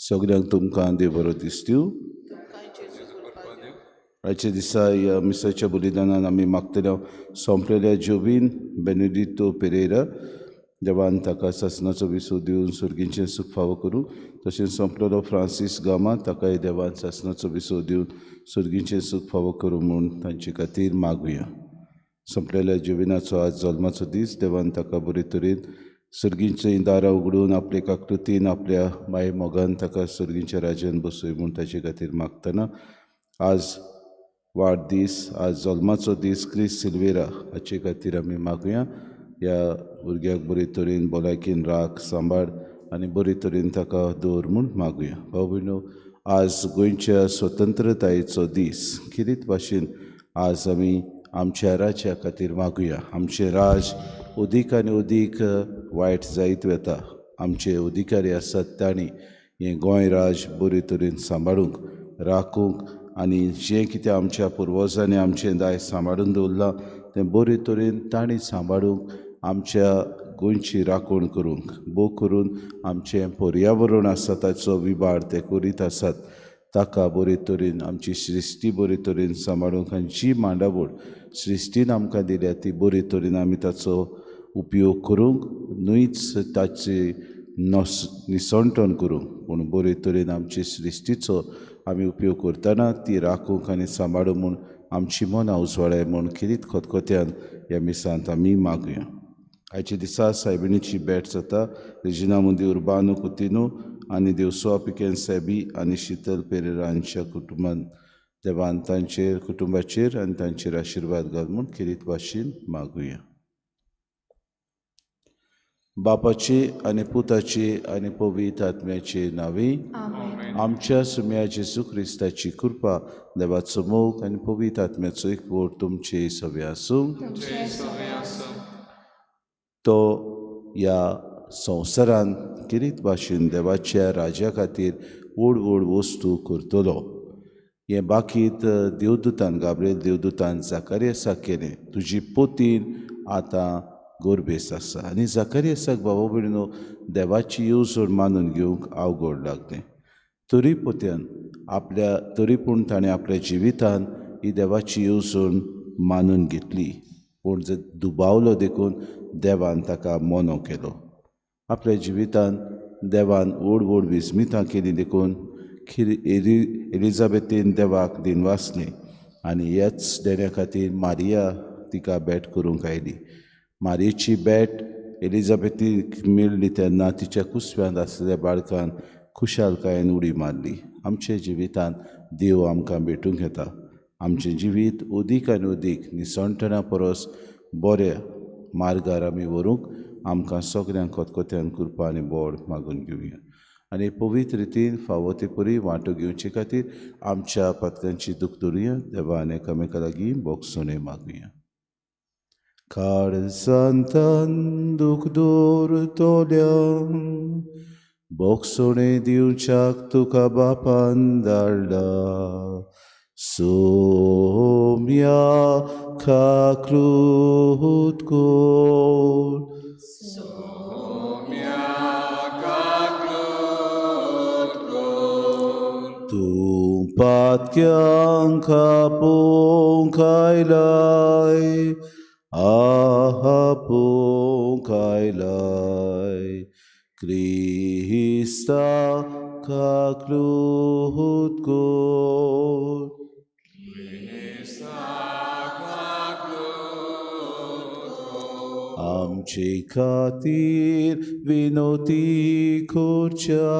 सगळ्यांक तुमकां देव बरो दीस दिवं. आयच्या दिसा ह्या मिसाच्या बलिदानान आमी मागतल्या सोंपलेल्या जोबीन बेनेडिक्टो पेरेरा देवान ताका सासणाचो विसो दिवन सुर्गीचें सूख फावो करूं. तशेंच सोंपलेलो फ्रांसीस गामा ताकाय देवान सासणाचो विसो दिवन सुर्गीचें सूख फावो करूं म्हूण तांचे खातीर मागुया. सोंपलेल्या जोबिनाचो आज जल्माचो दीस. देवान ताका बरे तरेन सुर्गीचीं दारां उगडून आपले काकृतीन आपल्या माये मोगान ताका सुर्गीच्या राज्यान बसय म्हूण ताचे खातीर मागतना आज वाडदीस, आज जल्माचो दीस क्रिस्त सिल्वेरा हाचे खातीर आमी मागुया. ह्या भुरग्याक बरे तरेन भलायकेन राख सांबाळ आनी बरे तरेन ताका दवर म्हूण मागुया. भाव भयणो, आज गोंयच्या स्वतंत्रतायेचो दीस. कितें भाशेन आज आमी आमच्या राज्या खातीर मागुया. आमचें राज अदीक आनी अदीक वायट जायत वता. आमचे अधिकारी आसात तांणी हें गोंय राज बरे तरेन सांबाळूंक राखूंक आनी जें कितें आमच्या पुर्वजांनी आमचें दायज सांबाळून दवरलां तें बरे तरेन तांणी सांबाळूंक आमच्या गोंयची राखण करूंक भोव करून आमचें पर्यावरण आसा ताचो विबाड ते करीत आसात. ताका बरे तरेन आमची सृश्टी बरे तरेन सांबाळूंक आनी जी मांडावळ सृश्टीन आमकां दिल्या ती बरे तरेन आमी ताचो उपयोग करूंक न्हूच ताची निसंटण करूंक पूण बरे तरेन आमचे सृश्टीचो आमी उपयोग करतना ती राखूंक आनी सांबाळूंक म्हूण आमची मनां उजवाडाय म्हूण खिरीत खतखत्यान ह्या मिसांत आमी मागुया. आयच्या दिसा सायबिणीची भेट जाता. रेजिना मुंदी उर्बानो कुतिनो आनी देवसो पिकेन सॅबी आनी शीतल पेरेरांच्या कुटुंबान देवान तांचेर कुटुंबाचेर आनी तांचेर आशिर्वाद घाल म्हूण खिरीत भाशेन मागुया. बापाचे आनी पुताचे आनी पवित्र आत्म्याचे नांवे. आमच्या सुम्या जेजू क्रिस्ताची कृपा, देवाचो मोग आनी पवित्र आत्म्याचो एकवट तुमचे सगळे आसूं. तो ह्या संवसारान किरीत भाशेन देवाच्या राज्या खातीर व्हड व्हड वस्तू करतलो. हें बाकीत देवदूतान गाब्रिएल देवदूतान जाकार्यासाक केलें. तुजी पोतीन आतां गोरबेस आसा. आनी जाकार्यासाक भाव भयणो देवाची येवजण मानून घेवंक अवघड लागलें. तरी पूण ताणें आपल्या जिवितान ही देवाची येवजण मानून घेतली. पूण दुबावलो देखून देवान ताका मोनो केलो. आपल्या जिवितान देवान व्हड व्हड विस्मितां केलीं देखून एलिझाबेथीन देवाक दिनवासलें आनी ह्याच देण्या खातीर मारिया तिका भेट करूंक आयली. मारयेची भेट एलिझाबेथीक मेळ्ळी तेन्ना तिच्या कुसव्यांत आसलेल्या बाळकान खुशालकायेन उडी मारली. आमचे जिवितान देव आमकां भेटूंक येता. आमचें जिवीत अदीक आनी अदीक निसंटणा परस बऱ्या मार्गार आमी व्हरूंक आमकां सगळ्यांक खतखत्यान कृपा आनी बोड मागून घेवया. आनी पवित्र रितीन फावो ते परी वांटो घेवचे खातीर आमच्या पातकांची दूख धरुया. देवान एकामेका लागीं बोगसोणे मागुया. काळजांतान दूख दवरतोल्या बोगसोणे दिवच्याक तुका बापान धाडला. सोम्या काकृत कोर तूं पातक्यांक आपोवंक आयलाय. आपोवंक आयलाय. Crysta काकृत core. आमचे खातीर विनोती करच्या.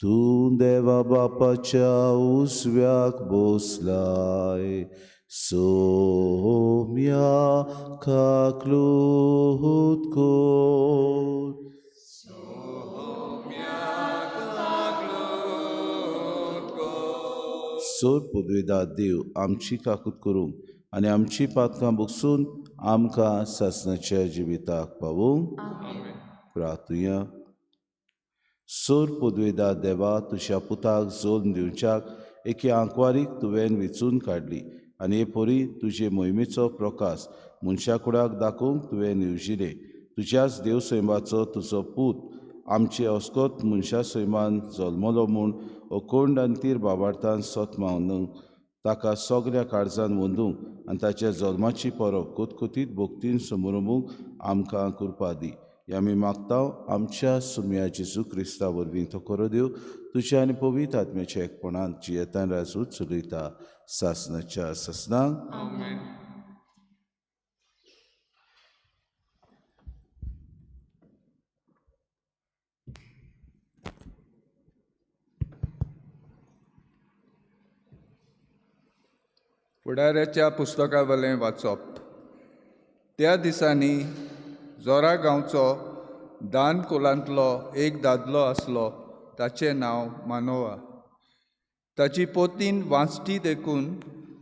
तूं देवा बापाच्या उजव्याक बसलाय. सोम्या काकृत कोर. सोर पदवेदार देव आमची काकूत करूंक आनी आमची पातकां भोगसून आमकां सासणाच्या जिविताक पावूंक प्रार्थुया. सोर पोदवेदा देवा, तुज्या पुताक जोल्म दिवच्याक एके आंकवारीक तुवें वेंचून काडली आनी हे पोरी तुजे मोहिमेचो प्रकाश मनशा कुळाक दाखोवंक तुवें येवजिलें. तुज्याच देव सैमाचो तुजो पूत आमचे अस्कोत मनशा सैमान जल्मलो म्हूण अकोंड आनी तीर बाबार्थान सोतमावनूंक ताका सगळ्या काळजान वंदूंक आनी ताच्या जल्माची परब कोतकोतीत भोगतीन समोरमूंक आमकां कृपा दी. हे आमी मागतांव आमच्या सुम्या जेजू क्रिस्ता वरवीं तो करो देव तुज्या आनी पवित्र आत्म्याच्या एकपणान जियेतान राजूत चलयता सासणाच्या ससनाक. फुडाऱ्याच्या पुस्तका वेलें वाचप. त्या दिसांनी जोरा गांवचो दान कुलांतलो एक दादलो आसलो, ताचें नांव मानोआ. ताची पोतीन वांसटी देखून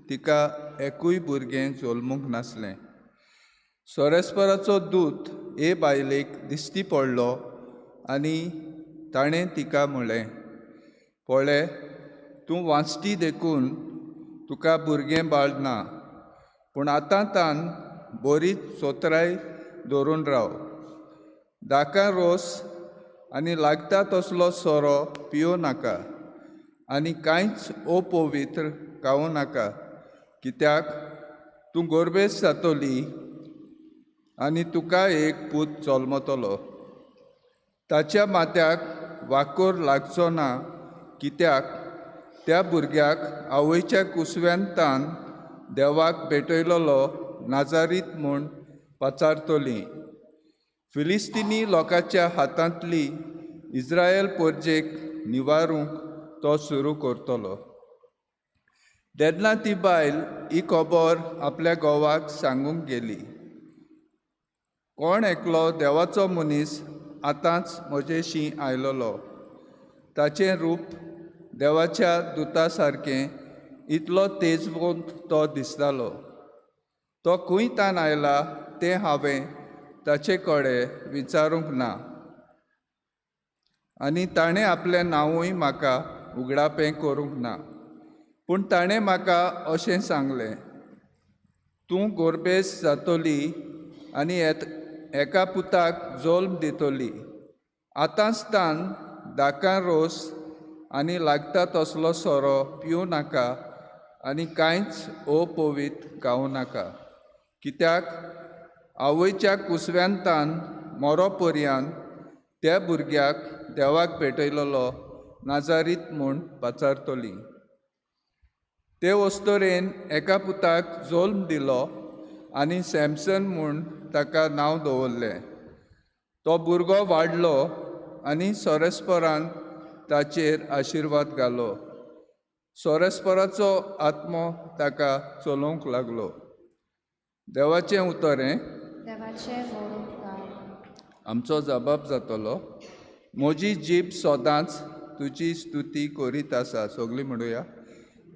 तिका एकूय भुरगें जल्मूंक नासलें. सोरेस्पराचो दूत हे बायलेक दिश्टी पडलो आनी ताणें तिका म्हळें, पळय, तूं वांसटी देखून तुका भुरगें बाळ ना, पूण आतां बरी सोत्राय दवरून राव. दाकां रोस आनी लागता तसलो सोरो पिवं नाका आनी कांयच अपवित्र खावं नाका, कित्याक तूं गोरबेस जातली आनी तुका एक पूत जल्मतलो. ताच्या माथ्याक वाकोर लागचो ना, कित्याक त्या भुरग्याक आवयच्या कुसव्यांतान देवाक भेटयलोलो नाजारीत म्हूण पाचारतली. फिलिस्तिनी लोकांच्या हातांतली इस्रायल पोरजेक निवारूंक तो सुरू करतलो. तेन्ना ती बायल ही खबर आपल्या घोवाक सांगूंक गेली. कोण एकलो देवाचो मनीस आतांच म्हजेशी आयलोलो. ताचें रूप देवाच्या दुता सारकें इतलो तेजवंत तो दिसतालो. तो खंयतान आयला तें हांवें ताचे कडेन विचारूंक ना आनी ताणें आपलें नांवूय म्हाका उगडापें करूंक ना. पूण ताणें म्हाका अशें सांगलें, तूं गोरबेस जातली आनी एका पुताक जल्म दितली. आतांचतान दाकां रोस आनी लागता तसलो सोरो पिवं नाका आनी कांयच अपवित्र खावं नाका, कित्याक आवयच्या कुसव्यांतान मरो पर्यंत त्या भुरग्याक देवाक भेटयलोलो नाजारीत म्हूण पाचारतली. ते वस्तोरेन एका पुताक जल्म दिलो आनी सॅमसन म्हूण ताका नांव दवरलें. तो भुरगो वाडलो आनी सोरेस्परान ताचेर आशिर्वाद घालो. सोरेस्पराचो आत्मो ताका चलोवंक लागलो. देवाचें उतरें. आमचो जबाब जातलो, म्हजी जीब सदांच तुजी स्तुती करीत आसा. सगळीं म्हणुया,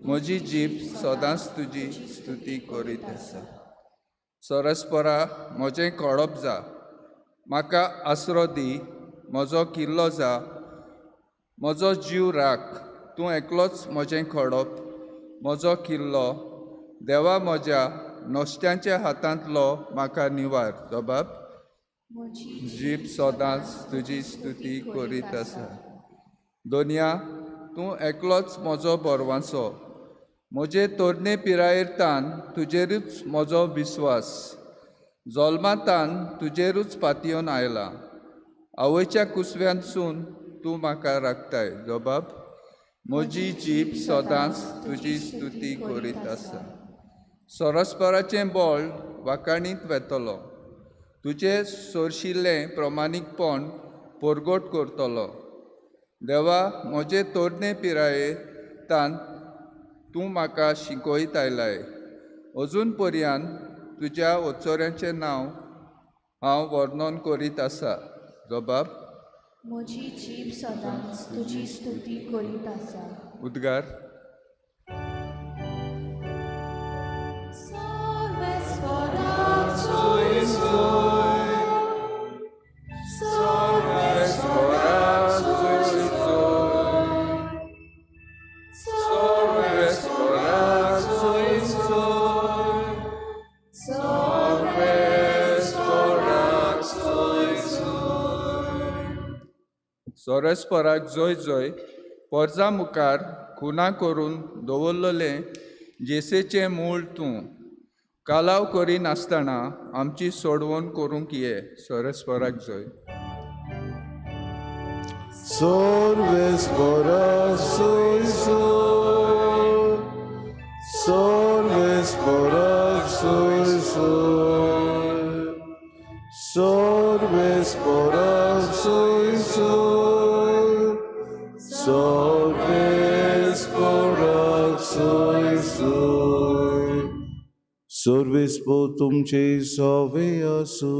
म्हजी जीब सदांच तुजी स्तुती करीत आसा. सोरेस्परा, म्हजें कळप जा, म्हाका आसरो दी, म्हजो किल्लो जा, म्हजो जीव राख. तूं एकलोच म्हजें खडप, म्हजो किल्लो. देवा, म्हज्या नश्ट्यांच्या हातांतलो म्हाका निवार. जबाब, जीब सदांच तुजी स्तुती करीत आसा. दोनया, तूं एकलोच म्हजो बरवांसो. म्हजे तरणे पिरायेरतान तुजेरूच म्हजो विस्वास. जल्मातान तुजेरूच पातयेवन आयला. आवयच्या कुसव्यांतसून तूं म्हाका राखताय. जबाब, म्हजी जीब सदांच तुजी स्तुती करीत आसा. सोरेस्पराचें बोळ वाकाणीत वेतलो. तुजें सोरशिल्लें प्रमाणीकपण परगट करतलो. देवा, म्हजे तरणे पिरायेंतान तूं म्हाका शिकयत आयलाय. अजून पर्यंत तुज्या ओचोऱ्यांचें नांव हांव वर्णन करीत आसा. जबाब, म्हजी जीब सदांच तुजी स्तुती करीत आसा. उद्गार. सोरस्पराक जय जय पोरजा मुखार खुना करून दवरलेले जेसेचें मूळ तूं कालाव करी नासतना आमची सोडवण करूंक ये सोरस्पराक जय Sorves por soy soy, sorves por soy soy, sorves por soy soy, sorves por soy soy, sorves por तुमचे सवे असो.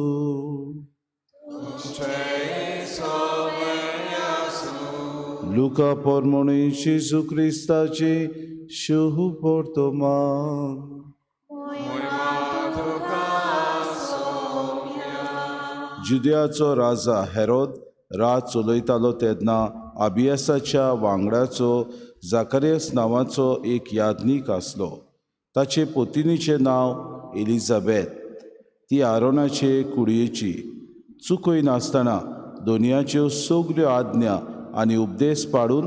Luca pormone Gesù Cristace शुभ वर्तमान. जुदियाचो राजा हेरोद राज चलयतालो तेन्ना अबियासाच्या वांगडाचो जाकरियास नांवाचो एक यादनीक आसलो. ताचे पोतिनीचें नांव एलिझाबेथ. ती आरोनाचे कुडयेची. चुकय नासतना दोनयाच्यो सगल्यो आज्ञा आनी उपदेश पाडून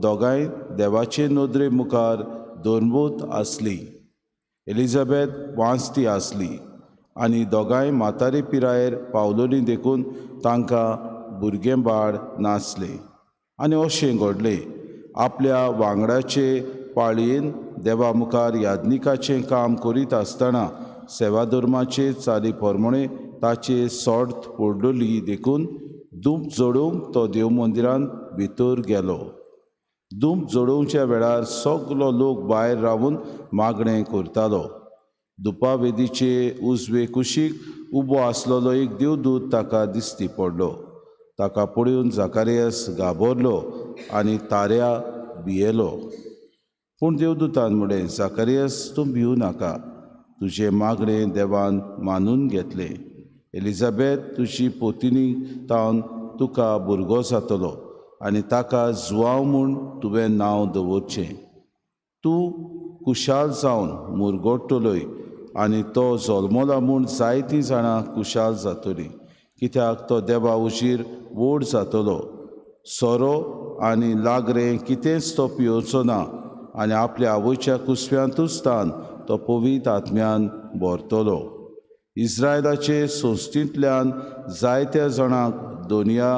दोगांय देवाचे नदरे मुखार दोनबोत आसली. एलिझाबेथ वांचती आसली आनी दोगांय म्हातारे पिरायेर पावलोलीं देखून तांकां भुरगें बाळ नासलें. आनी अशें घडलें आपल्या वांगडाचे पाळयेन देवा मुखार यादनिकाचें काम करीत आसतना सेवाधर्माचे चाली प्रमाणे ताचे सोर्त पडलोली देखून दूब जोडूंक तो देव मंदिरांत भितर गेलो. दूब जोडोवच्या वेळार सगलो लोक भायर रावून मागणें करतालो. दुपावेदीचे उजवे कुशीक उबो आसलेलो एक देवदूत ताका दिश्टी पडलो. ताका पळोवन जाकारियास घाबरलो आनी ताऱ्या भियेलो. पूण देवदूतान म्हळें, जाकारियास तूं भिवू नाका, तुजें मागणें देवान मानून घेतलें. एलिझाबेथ तुजी पोतिनी तावन तुका भुरगो जातलो आनी ताका जुवांव म्हूण तुवें नांव दवरचें. तूं कुशाल जावन मुरगोडटलोय आनी तो जल्मला म्हूण जायतीं जाणां कुशाल जातलीं, कित्याक तो देवा उशीर व्हड जातलो. सोरो आनी लागरें कितेंच तो पिवचो ना आनी आपल्या आवयच्या कुसव्यांतूच तान तो पवित्र आत्म्यान भरतलो. इस्रायलाचे संस्थींतल्यान जायत्या जाणांक दोनया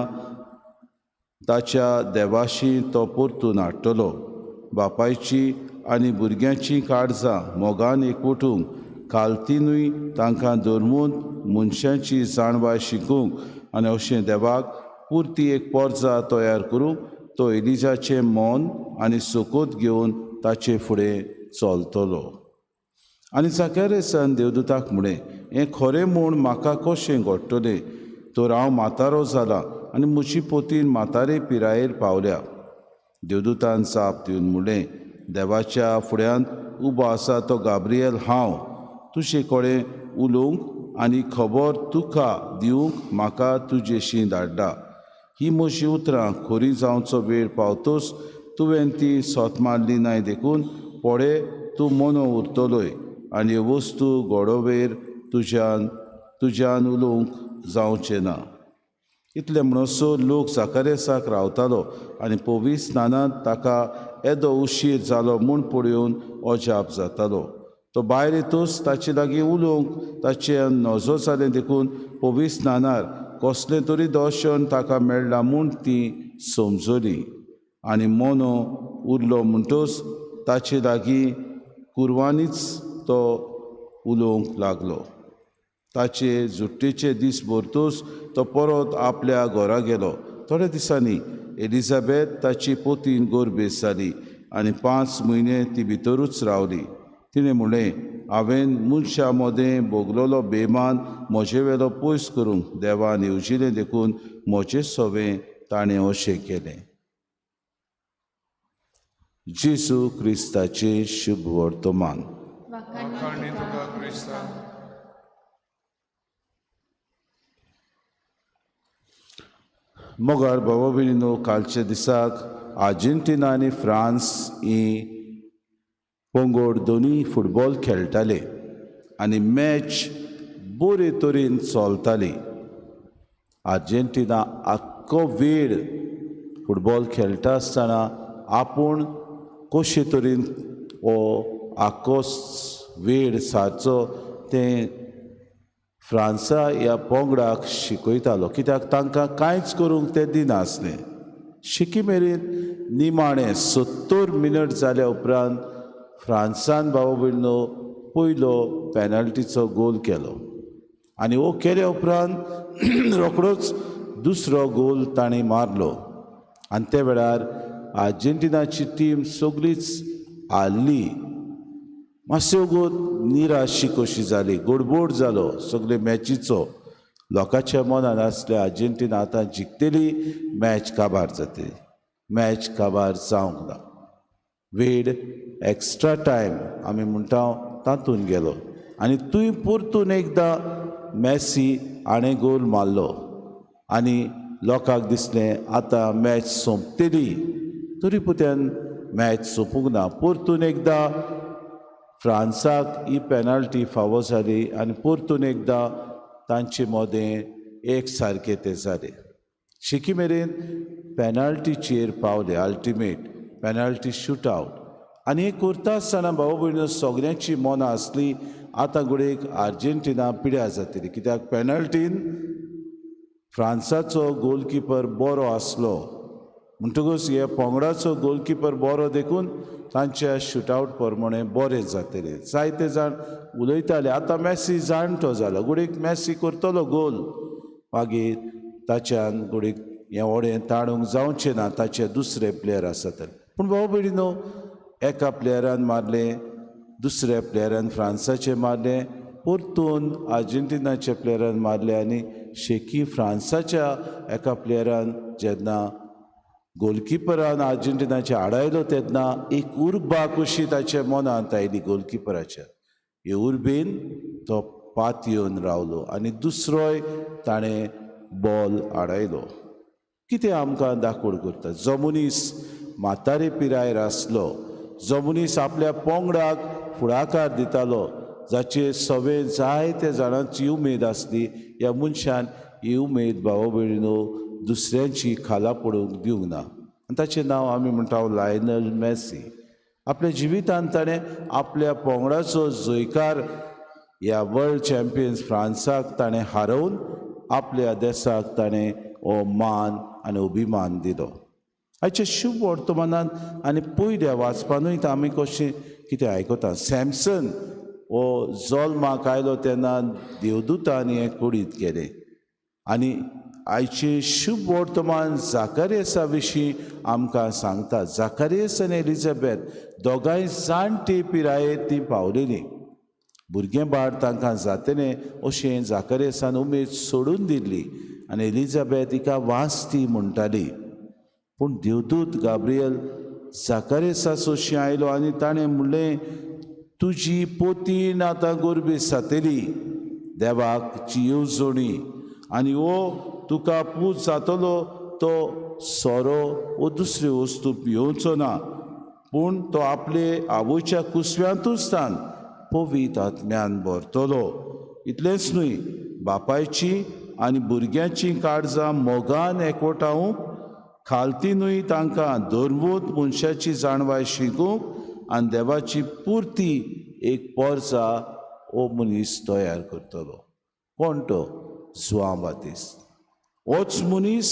ताच्या देवाशी तो परतून हाडटलो. बापायची आनी भुरग्यांची काळजां मोगान एकवटूंक कालतीनूय तांकां धर्मून मनशांची जाणवाय शिकूंक आनी अशें देवाक पुर्ती एक पोरजा तयार करूंक तो एलिजाचें मोन आनी सोकोत घेवन ताचे फुडें चलतलो. आनी जाकारियासान देवदूताक म्हळें, हें खरें म्हूण म्हाका कशें घडटलें, तर हांव म्हातारो जाला आनी म्हजी पोतीन म्हातारे पिरायेर पावल्या. देवदूतान जाप दिवन म्हळें, देवाच्या फुड्यांत उबो आसा तो गाब्रिएल हांव. तुजे कडेन उलोवंक आनी खबर तुका दिवंक म्हाका तुजेशी धाडला. ही म्हजी उतरां खरी जावचो वेळ पावतोच तुवें ती सोत मारली नाय देखून पोळे तूं मनो उरतलोय आनी ह्यो वस्तू घोडोवेर तुज्यान उलोवंक जावचें ना. इतलें म्हणसर लोक जाकारियासाक रावतालो आनी पवित्र स्नानांत ताका येदो उशीर जालो म्हूण पळोवन अजाप जातालो. तो भायर येतूच ताचे लागीं उलोवंक ताचें नजो जालें देखून पवित्र स्नानार कसलें तरी दर्शन ताका मेळ्ळां म्हूण ती समजली आनी मनो उरलो म्हणटच ताचे लागीं कुरवानीच तो उलोवंक लागलो. ताचे जुट्टेचे दीस भरतूच तो परत आपल्या घरा गेलो. थोड्या दिसांनी एलिझाबेथ ताची पोतीन गोरबेज जाली आनी 5 म्हयने ती भितरूच रावली. तिणें म्हळें, हांवें मनशा मदें भोगलोलो बेमान म्हजे वेलो पयस करूंक देवान येवजिलें देखून म्हजें सवें ताणें अशें केलें. जेजू क्रिस्ताचें शुभ वर्तमान. मोगार भावा भयणीनो, कालच्या दिसाक अर्जेंटिना आनी फ्रांस ही पंगड दोनी फुटबॉल खेळटाले आनी मॅच बरे तरेन चलताली. अर्जेंटिना आख्खो वेळ फुटबॉल खेळटा आसतना आपूण कशे तरेन हो आख्खो वेळ सारचो तें फ्रांसा ह्या पंगडाक शिकयतालो, कित्याक तांकां कांयच करूंक ते दिनासलें. शिकी मेरेन निमाणें 70 मिनट जाल्या उपरांत फ्रांसान भाव भयणो पयलो पेनल्टीचो गोल केलो आनी हो केल्या उपरांत रोखडोच दुसरो गोल ताणें मारलो आनी त्या वेळार अर्जेंटिनाची टीम सगळीच हारली. मातशें गोत निराशी कशी जाली, गडबड जालो सगळे मॅचीचो. लोकांच्या मनान आसलें अर्जेंटिना आतां जिखतली, मॅच काबार जातली. मॅच काबार जावंक ना. वेळ एक्स्ट्रा टायम आमी म्हणटा तातूंत गेलो आनी थंय परतून एकदां मॅसी हाणें गोल मारलो आनी लोकांक दिसलें आतां मॅच सोंपतली. तरी पुत्यान मॅच सोंपूंक ना. परतून एकदां फ्रांसाक ही पेनल्टी फावो जाली आनी परतून एकदां तांचे मोदें एक सारकें तें जालें. शिकी मेरेन पेनल्टीचेर पावले, अल्टिमेट पेनल्टी शूट आवट. आनी हें करता आसतना भाव भयणीं सगळ्यांची मनां आसली आतां घडयेक अर्जेंटिना पिड्यार जातली, कित्याक पेनल्टीन फ्रांसाचो गोलकीपर बरो आसलो म्हणटकूच हे पंगडाचो गोलकीपर बरो देखून तांच्या शूटआवट प्रमाणे बरें जातलें. जायते जाण उलयताले आतां मॅसी जाणटो जालो, घडयेक मॅसी करतलो गोल, मागीर ताच्यान घडयेक हें व्हडें ताणूंक जावचें ना, ताचे दुसरे प्लेयर आसात. पूण भाव भयणीनो, एका प्लेयरान मारलें, दुसऱ्या प्लेयरान फ्रांसाचें मारलें, परतून अर्जेंटिनाच्या प्लेयरान मारलें आनी शेकी फ्रांसाच्या एका प्लेयरान जेन्ना गोलकिपरान अर्जेंटिनाच्या आडायलो तेन्ना एक उर्बा कशी ताच्या मनांत आयली गोलकिपराच्या. हे उर्बेन तो पात येवन रावलो आनी दुसरोय ताणें बॉल आडायलो. कितें आमकां दाखोवड करता, जो मनीस म्हातारे पिरायेर आसलो, जो मनीस आपल्या पंगडाक फुडाकार दितालो, जाचे सवे जायते जाणांची उमेद आसली, ह्या मनशान ही उमेद भाव भयणीनो दुसऱ्यांची खाला पडूंक दिवंक ना. आनी ताचें नांव आमी म्हणटा लायनल मॅसी. आपल्या जिवितांत ताणें आपल्या पंगडाचो जैकार ह्या वर्ल्ड चॅम्पियन्स फ्रांसाक ताणें हारोवन आपल्या देशाक ताणें हो मान आनी अभिमान दिलो. आयच्या शुभ वर्तमानान आनी पयल्या वाचपानूय आमी कशें कितें आयकता, सॅमसन हो जल्माक आयलो तेन्ना देवदूतांनी हें कुडीत केलें. आनी आयचे शुभ वर्तमान जाकारियसा विशीं आमकां सांगता. जाकारियस आनी एलिझाबेथ दोगांय जाणटे पिरायेर तीं पावलेलीं. भुरगें बाळ तांकां जातलें अशें जाकारियसान उमेद सोडून दिल्ली आनी एलिझाबेथ हिका वाचती म्हणटाली. पूण देवदूत गाब्रियल जाकारियसा सोशी आयलो आनी ताणें म्हणलें, तुजी पोतीन आतां गोरबी जातली, देवाची येवजणी, आनी हो तुका पूत जातलो तो सोरो वो दुसरी वस्तू पियोवचो ना, पूण तो आपले आवयच्या कुसव्यांतूच तान पवित्र आत्म्यान भरतलो. इतलेंच न्हय, बापायची आनी भुरग्यांची काळजां मोगान एकवटावंक, खालतीनूय तांकां धर्मूत मनशाची जाणवाय शिकूंक आनी देवाची पुर्ती एक पोरसा हो मनीस तयार करतलो. कोण तो? जुआंव बातिस्त. होच मनीस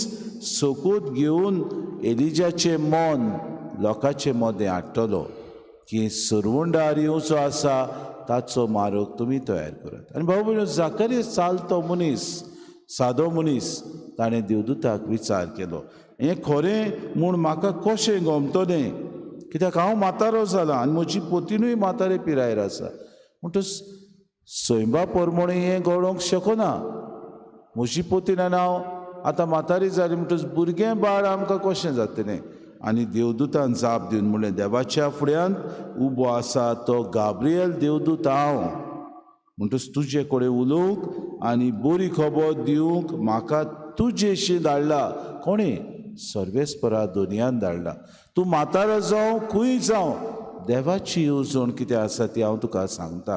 सोकोत घेवन एलिजाचें मन लोकांचे मदें हाडटलो की सुरवंडार येवचो आसा ताचो मारोग तुमी तयार करात. आनी भाव भयणीं, जाकारियस चालतो मनीस, सादो मनीस, ताणें देवदूताक विचार केलो, हें खरें म्हूण म्हाका कशें गमतलें, कित्याक हांव म्हातारो जाला आनी म्हजी पोतीनूय म्हातारे पिरायेर आसा. म्हणटच सैमा प्रमाणे हें घडोवंक शकना. म्हजी पोतीन आनी हांव आतां म्हातारी जाली म्हणटच भुरगें बाळ आमकां कशें जातलें. आनी देवदूतान जाप दिवन म्हणलें, देवाच्या फुड्यांत उबो आसा तो गाब्रियल देवदूत हांव, म्हणटच तुजे कडेन उलोवंक आनी बरी खबर दिवंक म्हाका तुजेशी धाडला. कोणें? सर्वेस्परा दोनयान धाडला. तूं म्हातारो जावं खंय जावं, देवाची येवजण कितें आसा ती हांव तुका सांगता.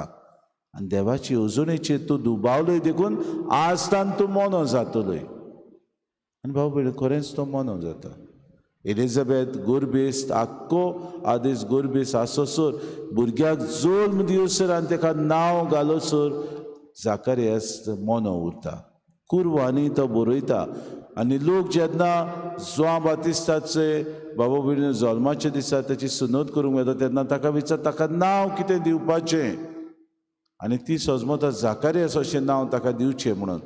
आनी देवाची येवजणेचेर तूं दुबावलोय देखून आजतान तूं मोनो जातलोय. आनी भाव भयण, खरेंच तो मोनो जाता. एलिझाबेथ गोरबेस्त आख्खो आदेस गोरबेस्त आसोसोर भुरग्याक जल्म दिवसर आनी ताका नांव घालोसर जाकारियास मोनो उरता. कुरवांनी तो बरयता आनी लोक जेन्ना जुआं बातिस्ताचे बाबा भयण जल्माच्या दिसा ताची सुनोद करूंक येता तेन्ना ताका विचार ताका नांव कितें दिवपाचें आनी ती सजमता जाकारियास अशें नांव ताका दिवचें म्हणून.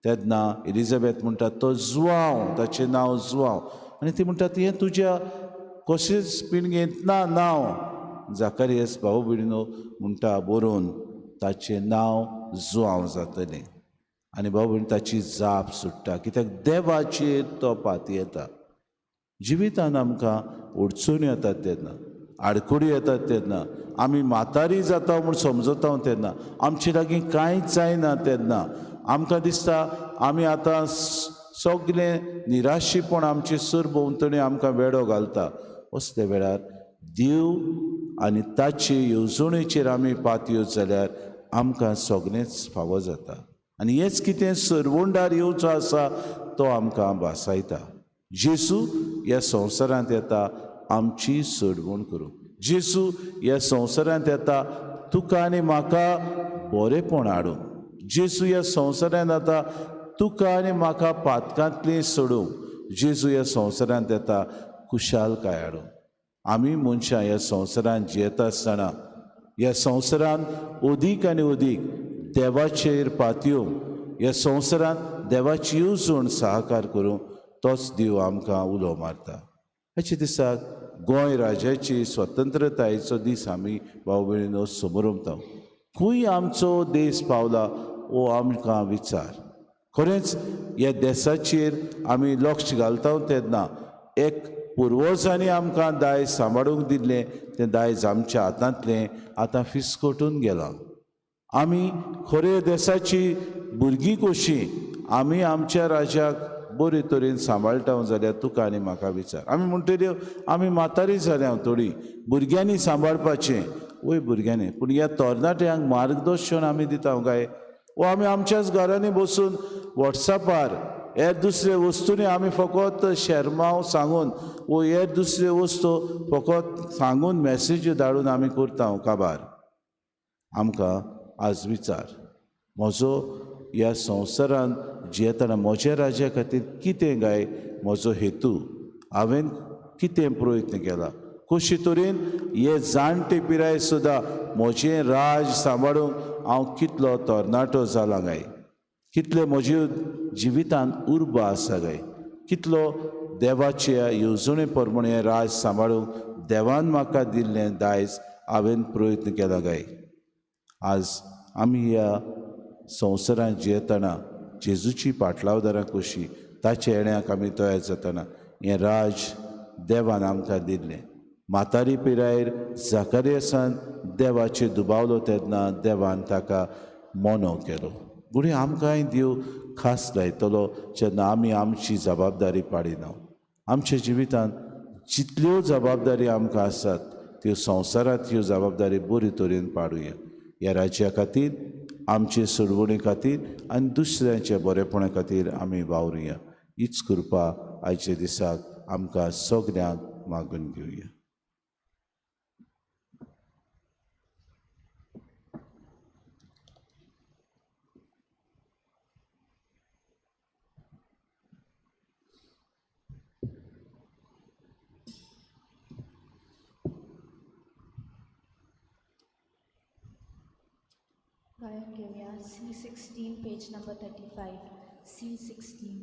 तेन्ना एलिझाबेथ म्हणटा तो जुआंव, ताचें नांव जुआंव. आनी ती म्हणटा हें तुज्या कशेंच पिणगेंत ना नांव. जाकारियास भाव भयणीनो म्हणटा बरोवन ताचें नांव जुआंव जातलें. आनी भाव भयण ताची जाप सुट्टा कित्याक देवाचेर तो पाती येता. जिवितान आमकां अडचण्यो येतात तेन्ना, आडखडी येतात तेन्ना, आमी म्हातारी जाता म्हूण समजता तेन्ना, आमचे लागीं कांयच जायना तेन्ना आमकां दिसता आमी आतां सगळें निराशीपण आमचे सरभोंवतणी आमकां वेडो घालता. असले वेळार देव आनी ताचे येवजणेचेर आमी पातयो जाल्यार आमकां सगळेंच फावो जाता. आनी हेंच कितें सरवंडार येवचो आसा तो आमकां भासायता. जेजू ह्या संवसारांत येता आमची सोडवण करूंक. जेजू ह्या संवसारांत येता तुका आनी म्हाका बरेंपण हाडूंक. जेजू ह्या संवसारांत येता तुका आनी म्हाका पातकांतली सोडूंक. जेजू ह्या संवसारांत येता खुशालकाय हाडूंक. आमी मनशां ह्या संवसारांत जियेता आसतना ह्या संवसारांत अदीक आनी अदीक देवाचेर पातयो, ह्या संवसारांत देवाची येवजण सहकार करूंक तोच देव आमकां उलो मारता. हेचे दिसाक गोंय राज्याची स्वतंत्रतायेचो दीस आमी भाव भयणीनो समोरमता. खंय आमचो देश पावला हो आमकां विचार. खरेंच ह्या देशाचेर आमी लक्ष घालता तेन्ना एक पुर्वजांनी आमकां दायज सांबाळूंक दिल्लें तें दायज आमच्या हातांतलें आतां फिस्कटून गेलां. आमी खरे देशाची भुरगीं कशीं आमी आमच्या राज्याक बरे तरेन सांबाळटा जाल्यार तुका आनी म्हाका विचार. आमी म्हणटल्यो आमी म्हातारी जाल्या थोडी, भुरग्यांनी सांबाळपाचें. वय भुरग्यांनी, पूण ह्या तरणाट्यांक मार्गदर्शन आमी दिता काय? वो आमी आमच्याच घरांनी बसून वॉट्सॅपार हेर दुसरे वस्तूंनी आमी फकत शर्माव सांगून वो हेर दुसरे वस्तू फकत सांगून मॅसेज धाडून आमी करता काबार. आमकां आज विचार, म्हजो ह्या संवसारांत जियेतना म्हज्या राज्या खातीर कितें गाय म्हजो हेतू, हांवें कितें प्रयत्न केला, कशे तरेन हे जाणटे पिराय सुद्दां म्हजें राज सांबाळूंक हांव कितलो तरणाटो जाला गाय, कितले म्हज्या जिवितांत उर्बा आसा गाय, कितलो देवाच्या येवजणे प्रमाणे राज सांबाळूंक देवान म्हाका दिल्लें दायज हांवें प्रयत्न केला गाय. आज आमी ह्या संवसारांत जियेतना जेजूची पाटलावदारां कशी ताच्या येण्याक आमी तयार जातना हें राज देवान आमकां दिल्लें. म्हातारी पिरायेर जाकारियासान देवाचेर दुबावलो तेन्ना देवान ताका मोनो केलो. फुडें आमकांय देव खास लायतलो जेन्ना आमी आमची जबाबदारी पाडिना. आमच्या जिवितांत जितल्यो जबाबदारी आमकां आसात त्यो संवसारांत ह्यो जबाबदारी बरे तरेन पाडुया. ह्या राज्या खातीर, आमचे सोडवणे खातीर आनी दुसऱ्यांच्या बरेपणा खातीर आमी वावरुया. हीच कृपा आयच्या दिसाक आमकां सगळ्यांक मागून घेवया. गायन घेऊया C16 पेज नंबर 35. C16.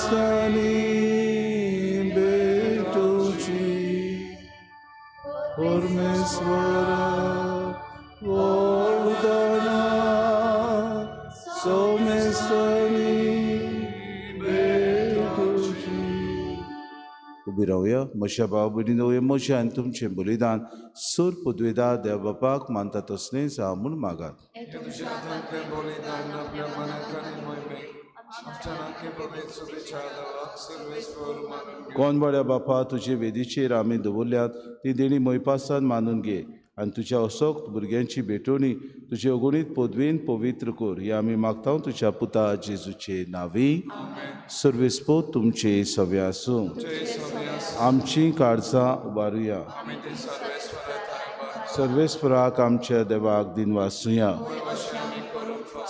आसतानी बेटोची परमेश्वरा वरदाना सोमेस्तानी बेटोची. उबी रावया. म्हज्या भाव भयणीनो, हे म्हजें आनी तुमचें बलिदान सूर पदवेदार देव बापाक मानता तसलें जावं म्हूण मागात. कोण बड्या बापा, तुजे वेदीचेर आमी दवरल्यात ती देणी मोयपासान मानून घे आनी तुज्या असोक्त भुरग्यांची भेटोवणी तुजे अगणीत पदवेन पवित्र कर. हे आमी मागता तुज्या पुता जेजूचे नांवी. सर्वेस्पोत तुमचे सवे आसूं. आमची काळजां उबारुया. सर्वेस्पराक आमच्या देवाक दिन वासुया.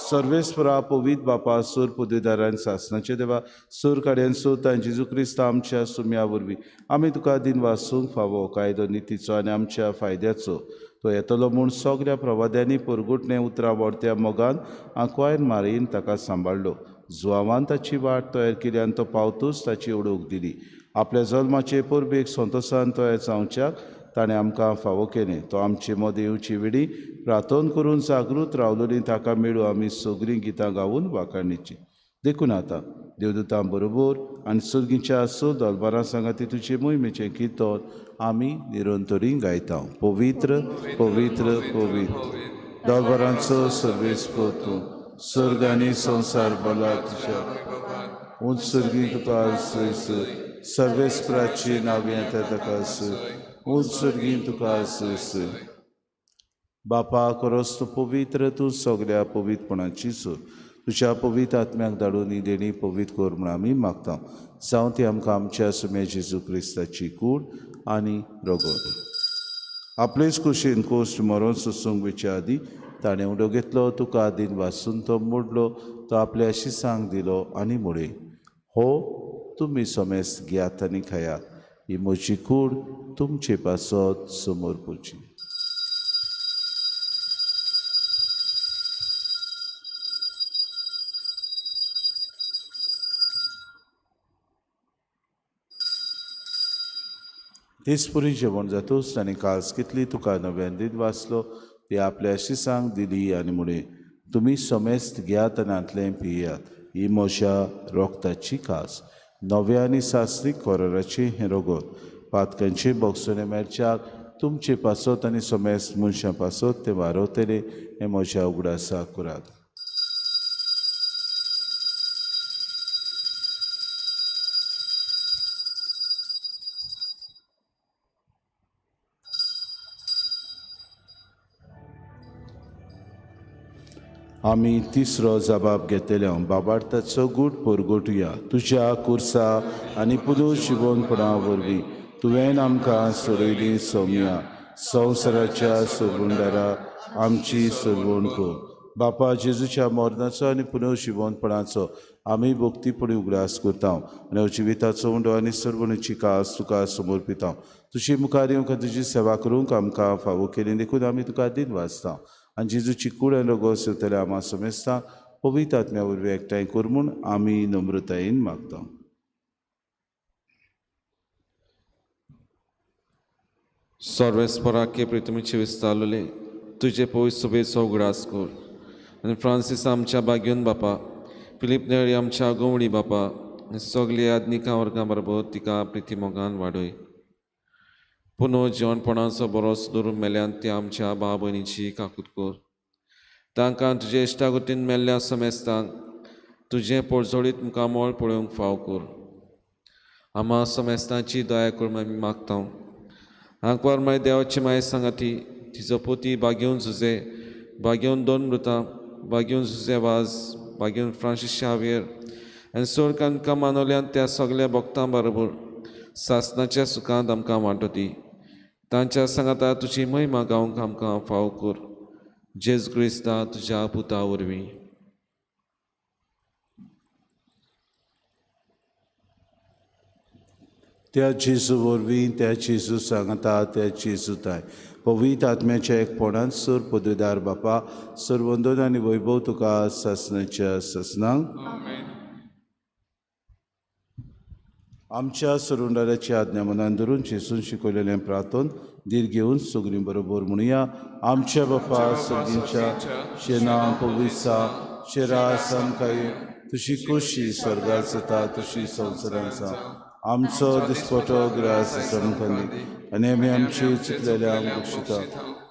सर्वेस्परा पवित्र बापा, सूर पदवेदारान सासणाचे देवा, सूर काड्यान सोता जेजू क्रिस्त आमच्या सुम्या वरवीं आमी तुका दिन वासूंक फावो कायदो नितीचो आनी आमच्या फायद्याचो तो येतलो म्हूण सगळ्या प्रवाद्यांनी परगुटणे उतरां वडत्या मोगान आंकवायन मारीन ताका सांबाळलो. जुवावान ताची वाट तयार केली आनी तो पावतूच ताची ओळख दिली. आपल्या जल्माचे परबेक संतोशान तयार जावच्याक ताणें आमकां फावो केलें. तो आमचे मदें येवची वेळी प्रार्थना करून जागृत रावलोली ताका मेळूं आमी सगळीं गितां गावून वाखाणीची. देखून आतां देवदूतां बरोबर आनी सुर्गीच्या सो दरबारां सांगाती तुजे मोहिमेचें किर्तन आमी निरंतरी गायता. पवित्र पवित्र पवित्र दरबारांचो सर्वेस्पोत तूं, सर्ग आनी संवसार भला तुज्या उंच सुर्गी तुका सर्वेस्पराची नांवी येता ताका उंच सुर्गीन तुका बापा खरोच तूं पवित्र, तूं सगळ्या पवित्रपणाची सोर. तुज्या पवित्र आत्म्याक धाडून ही देणी पवित्र कर म्हूण आमी मागता. जावं ती आमकां आमच्या सुम्या जेजू क्रिस्ताची कूड आनी रगत. आपलेच कुशीन कोश्ट मरोन सोंसूंक वेच्या आदी ताणें उडो घेतलो, तुका दिन वासून तो मोडलो, तो आपल्या शिसांक दिलो आनी मुळे हो तुमी सोमेस्त घेयात आनी खायात. ही म्हजी कूड तुमचे पासत समोर पोची. दिसपुरी जेवण जातूच ताणें काळज कितली तुका नव्यान दीत वाचलो, ती आपल्या शिसांक दिली आनी म्हणे तुमी सोमेस्त घेयात आनी आंतलें पियात. ही म्हज्या रोगताची खास. नव्या आनी सासरीक कोराराची हें रगत पातकांचे बोगसोने मेरच्याक तुमचे पासत आनी सोमेस्त मनशां पासत ते वारवतले हें म्हज्या उगडासा करात. आमी तिसरो जबाब घेतले. बाबार्थाचो गूट परगोटुया. तुज्या कुर्सा आनी पुदू जिवनपणा वरवीं तुवें आमकां सोडयली सौम्या संवसाराच्या सुरवंडारा आमची सुरवण कर. बापा जेजूच्या मरणाचो आनी पुनव जिवनपणाचो आमी भक्तीपणी उगडास करता आनी जिविताचो उंडो आनी सुरवणेची कास तुका समर्पिता. तुजी मुखार येवंक तुजी सेवा करूंक आमकां फावो केली. देखून आमी तुका दिन वाचता आनी जेजूची कूड आनी रगत सेवतले आमा समेस्ता पवित्र आत्म्या वरवीं एकठांय कर म्हूण आमी नम्रतायेन मागता. सर्वेस्पराके प्रितमीचे विस्तारलेले तुजे पवित्र सभेचो उगडास कर आनी फ्रांसीस आमच्या बागेवन बापा, फिलीप नेळी आमच्या गोवणी बापा आनी सगळी आदनिका वर्गां बरोबर तिका प्रिती मोगान वाडय. पुनो जेवणपणाचो बरोस दवरून मेल्यान ती आमच्या भाव भयणीची काकूट कर. तांकां तुजे इश्टागतीन मेल्ल्या समेस्तांक तुजें पडझोडीत मुखामोळ पळोवंक फाव कर. आमा समेस्तांची दया करून आमी मागता. आंकवार माय देवाची माय सांगाती तिचो पोती बागेवन झुजे, बागेवन दोन मृतां, बागेवन झुजे वाज, बागेवन फ्रांसीस शावेर आनी सोड कांका मानवल्यान त्या सगळ्या भक्तां बरोबर सासणाच्या सुखांत आमकां वांटोती. तांच्या सांगाता तुजी महिमा गावंक आमकां फाव कर. जेजू क्रिस्ता तुज्या पुता वरवीं. त्या जेजू वरवीं, त्या जेजू सांगता, त्या जेजू ताय पवित्र आत्म्याच्या एकपणान सर पदवेदार बापा, सर्वंदन आनी वैभव तुका सासणाच्या ससनांक आमच्या सुरुंडाऱ्याची आज्ञा मनान धरून जेसून शिकवलेलें प्रार्थन धीर घेवन सगळीं बरोबर म्हणुया. आमच्या बापा सगळींच्या शेना पविसा शेरा सांकाय तुशी खुशी स्वर्गात जाता तशी संवसारांत जा. आमचो दिसपटो ग्रास समखंदी आनी आमी आमची चुकलेल्यांक बक्षिता.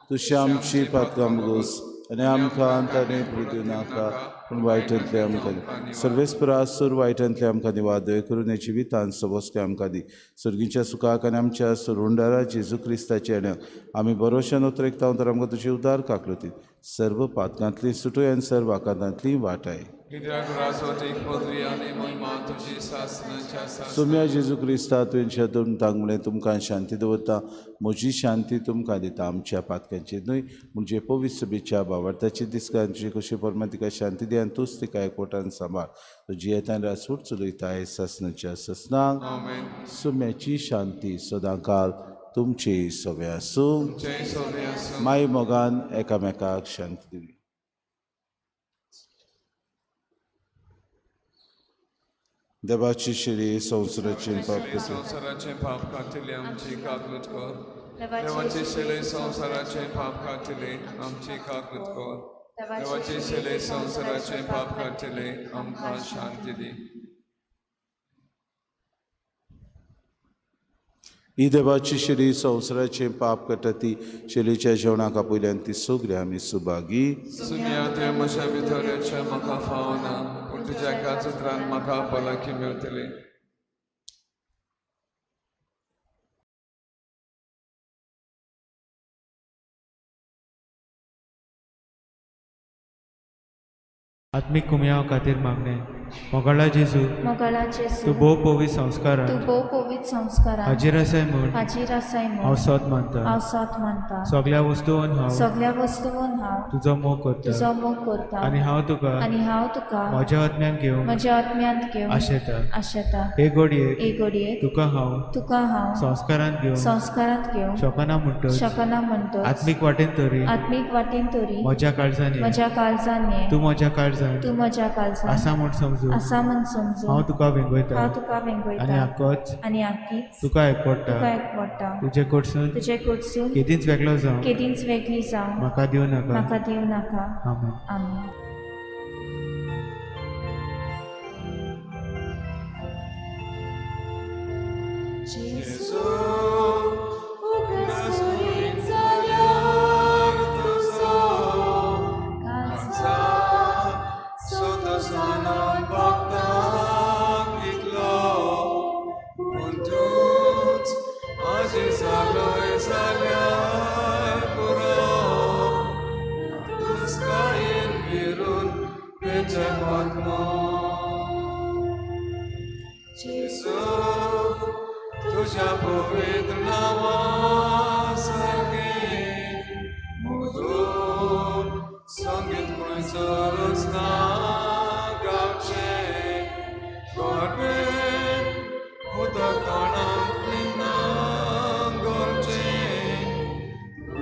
तुशी आमची पातकां मुगोस आनी आमकां अंताने पडूं नाका पूण वायटांतले आमकां सर्वेस्परासूर वायटांतले आमकां निवादय करून हे जिवितांत सबोसके आमकां दी. सर्गीच्या सुखाक आनी आमच्या सुरुंडारा जेजू क्रिस्ताच्या येण्याक आमी बरोवशान उतरेकता तर आमकां तुजी उदार काकलुती सर्व पातकांतली सुटोय आनी सर्व आकांतांतली वाटाय. सुम्या जेजू क्रिस्ता तुवेंच्या तांगमुळे तुमकां शांती दवरता. म्हजी शांती तुमकां दिता. आमच्या पातकांची न्हय म्हणजे पवित्र सभेच्या भावार्थाची दिसकांची कशी परमा तिका शांती दी आनी तूंच तिका एकवटान सांबाळ. तुजी येतान रासूट चलयता हे ससनाच्या ससनाक सुम्याची शांती सदांकाल तुमची सवे आसूं. माय मोगान एकामेकाक शांती दिवी. देवाची शिरी संवसाराची पाप कातिले आमची काकलूत कर. देवाची शिले संवसाराचे पाप कातिले आमची काकलूत कर. देवाची शिले संवसाराचे पाप कातिले आमकां शांती दी. ही देवाची शिरी संवसाराचे पाप काडटा ती शिरीच्या जेवणाक पयल्यान ती सगळी आमी सुभागी. सुन्या ते म्हज्या भितरचे म्हाका फावना पूण तुज्या काचुत्रान म्हाका भलायकी मेळटली. आत्मिक कुमयाव खातीर मागणे. मोगाळा जेजू मोगाळा तूं जेजू भोव पवित्र संस्कारान तूं भोव पवित्र संस्कारान हाजीर आसाय म्हूण हाजीर आसाय हांव म्हूण सोत मानता. हांव साथ मानता. सगळ्या वस्तूंवन हांव सगळ्या वस्तूंवन हांव तुजो मोग करता तुजो मोग करता आनी हांव तुका आनी हांव तुका म्हज्या आत्म्यान घेवन म्हज्या आत्म्यांत घेवन आशेता. आशेता. हे घडयेक एक घडयेक तुका हांव हांव संस्कारान घेवन संस्कारांत घेवन शोकना म्हणटच शकना म्हणटो आत्मीक वाटेन तरी आत्मीक वाटेन तरी म्हज्या काळजान ये. म्हज्या काळजान ये. तूं म्हज्या काळजान तूं म्हज्या काळजान आसा म्हूण समजू आसा म्हूण समजू हांव तुका वेंगयता हांव तुका आनी वेंगयता आकोच आनी आखीच तुका एकपडटा. तुका एकवटा. तुजे कडसून तुजे कडसून केदींच वेगळो जावं केदींच वेगळी जावं म्हाका दिवं नाका. म्हाका दिवं नाका. आमेन. आमेन. तुझ्या पवित्र नावासारखे मधुर संगीत खंयसरूच ना गावचे. गोडवे उदक तोंडांतली ना गोरचे.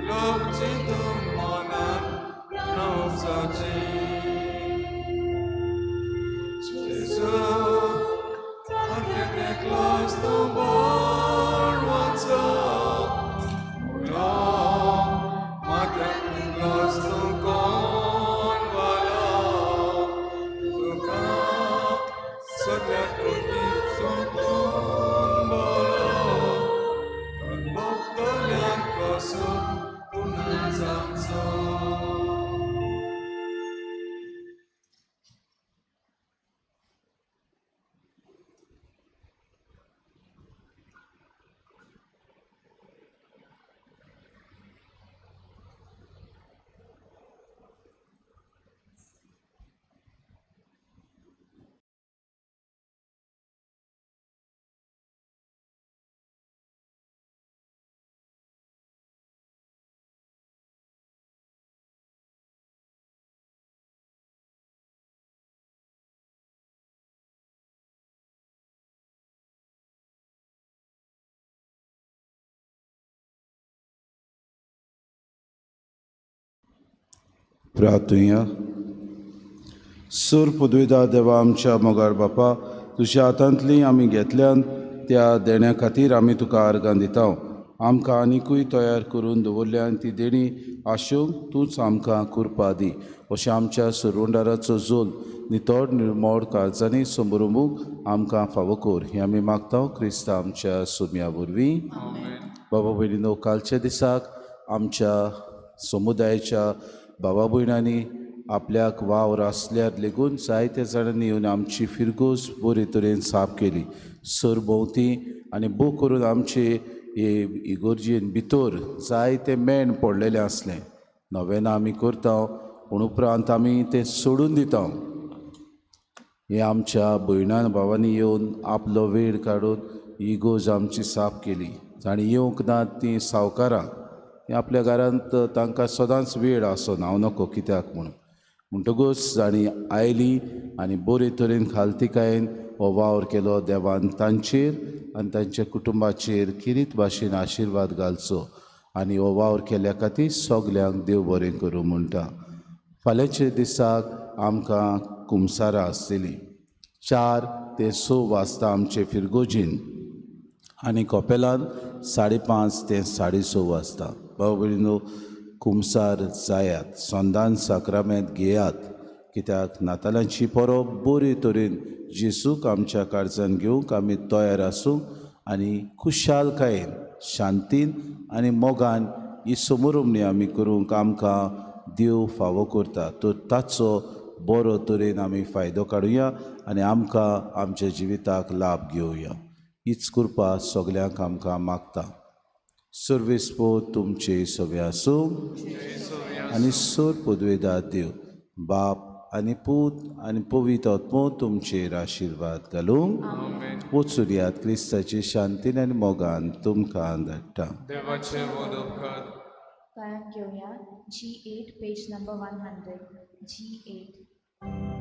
लोक चिंतून मनान नवसाचे. जेजू close the born once close the con tu ka so that could be so bok yang koso tunazamso. प्रार्थुया. सूर पदवीदार देवा आमच्या मोगार बापा तुज्या हातांतली आमी घेतल्यान त्या देण्या खातीर आमी तुका आर्गां दिता आमकां आनिकूय तयार करून दवरल्या आनी ती देणी आशोवंक तूंच आमकां कुरपा दी अशें आमच्या सुरवंडाराचो जोल नितोड निर्मोळ काळजांनी समरुमूक आमकां फावो कर हें आमी मागता क्रिस्ता आमच्या सुम्या वरवीं बाबा भयणीनो कालच्या दिसाक आमच्या समुदायाच्या भावा भयणांनी आपल्याक वावर आसल्यार लेगून जायत्या जाणांनी येवन आमची फिरगोस बरे तरेन साफ केली सरभोंवती आनी भोव करून आमचे इगोर्जेन भितर जायते मेण पडलेले आसले नवें आमी करता पूण उपरांत आमी तें सोडून दिता हे आमच्या भयणां भावांनी येवन आपलो वेळ काडून इगोज आमची साफ केली तांणी येवंक ना तीं सावकारां आपल्या घरांत तांकां सदांच वेळ आसना हांव नको कित्याक म्हणटकूच तांणी आयली आनी बरे तरेन खालतिकायेन हो वावर केलो देवान तांचेर आनी तांच्या कुटुंबाचेर किरीत भाशेन आशिर्वाद घालचो आनी हो वावर केल्या खातीर सगल्यांक देव बरें करूं म्हणटा फाल्यांचे दिसाक आमकां कुमसारां आसतलीं 4 ते 6 वाजता आमचे फिरगोजीन आनी कोपेलान 5:30 ते 6:30 वाजता भाव भयणीनो कुमसार जायात संदान साक्रामेंत घेयात कित्याक नातालांची परब बरे तरेन जेसूक आमच्या काळजान घेवंक आमी तयार आसूं आनी खुशालकायेन शांतीन आनी मोगान ही समोरुमणी आमी करूंक आमकां देव फावो करता तो ताचो बरो तरेन आमी फायदो काडुया आनी आमकां आमच्या जिविताक लाभ घेवया हीच कृपा सगल्यांक आमकां मागता सर्वेस्पो तुमचे सवे आसूं आनी सोर पदवेदार देव बाप आनी पूत आनी पवित्र आत्मो तुमचेर आशिर्वाद घालूं वचून येयात क्रिस्ताची शांतीन आनी मोगान तुमकां धाडटा देवाचे मोदोपकार काळात घेऊया G8 पेज नंबर 100 G8